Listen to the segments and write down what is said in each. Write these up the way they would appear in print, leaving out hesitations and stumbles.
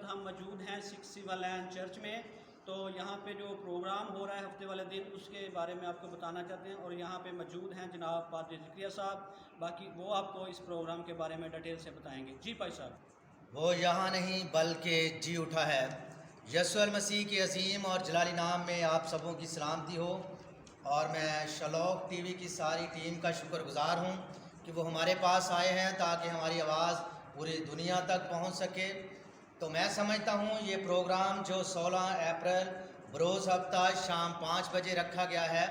ہم موجود ہیں سکھ سیوا لین چرچ میں. تو یہاں پہ جو پروگرام ہو رہا ہے ہفتے والے دن اس کے بارے میں آپ کو بتانا چاہتے ہیں, اور یہاں پہ موجود ہیں جناب پادری زکریا صاحب. باقی وہ آپ کو اس پروگرام کے بارے میں ڈیٹیل سے بتائیں گے. جی پائی صاحب. وہ یہاں نہیں بلکہ جی اٹھا ہے. یسوع المسیح کے عظیم اور جلالی نام میں آپ سبوں کی سلامتی ہو, اور میں شلوک ٹی وی کی ساری ٹیم کا شکر گزار ہوں کہ وہ ہمارے پاس آئے ہیں تاکہ ہماری آواز پوری دنیا تک پہنچ سکے. تو میں سمجھتا ہوں یہ پروگرام جو 16 اپریل بروز ہفتہ شام 5 بجے رکھا گیا ہے,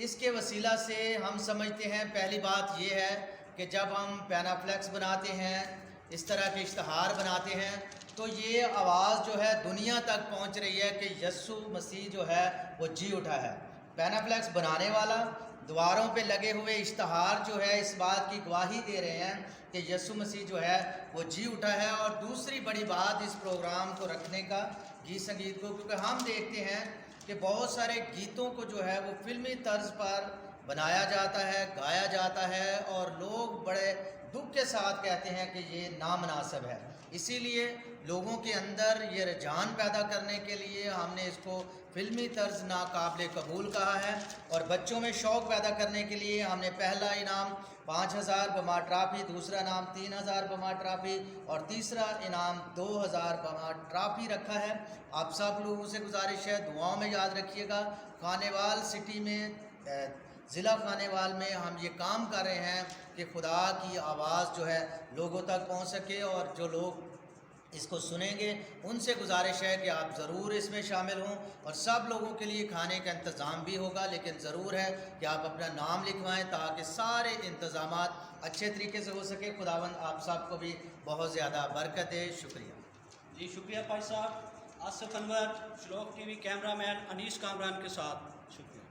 اس کے وسیلہ سے ہم سمجھتے ہیں پہلی بات یہ ہے کہ جب ہم پینافلیکس بناتے ہیں, اس طرح کے اشتہار بناتے ہیں, تو یہ آواز جو ہے دنیا تک پہنچ رہی ہے کہ یسوع مسیح جو ہے وہ جی اٹھا ہے. پینافلیکس بنانے والا دیواروں پہ لگے ہوئے اشتہار جو ہے اس بات کی گواہی دے رہے ہیں کہ یسوع مسیح جو ہے وہ جی اٹھا ہے. اور دوسری بڑی بات اس پروگرام کو رکھنے کا, گیت سنگیت کو, کیونکہ ہم دیکھتے ہیں کہ بہت سارے گیتوں کو جو ہے وہ فلمی طرز پر بنایا جاتا ہے, گایا جاتا ہے, اور لوگ بڑے دکھ کے ساتھ کہتے ہیں کہ یہ نامناسب ہے. اسی لیے لوگوں کے اندر یہ رجحان پیدا کرنے کے لیے ہم نے اس کو فلمی طرز ناقابل قبول کہا ہے, اور بچوں میں شوق پیدا کرنے کے لیے ہم نے پہلا انعام 5000 بما ٹرافی, دوسرا انعام 3000 بما ٹرافی, اور تیسرا انعام 2000 بما ٹرافی رکھا ہے. آپ سب لوگوں سے گزارش ہے دعاؤں میں یاد رکھیے گا. خانیوال سٹی میں, ضلع خانیوال میں ہم یہ کام کر رہے ہیں کہ خدا کی آواز جو ہے لوگوں تک پہنچ سکے, اور جو لوگ اس کو سنیں گے ان سے گزارش ہے کہ آپ ضرور اس میں شامل ہوں. اور سب لوگوں کے لیے کھانے کا انتظام بھی ہوگا, لیکن ضرور ہے کہ آپ اپنا نام لکھوائیں تاکہ سارے انتظامات اچھے طریقے سے ہو سکے. خداوند آپ سب کو بھی بہت زیادہ برکت دے. شکریہ. جی شکریہ پائی صاحب. آصف انور, شلوک ٹی وی کیمرہ مین انیس کامران کے ساتھ. شکریہ.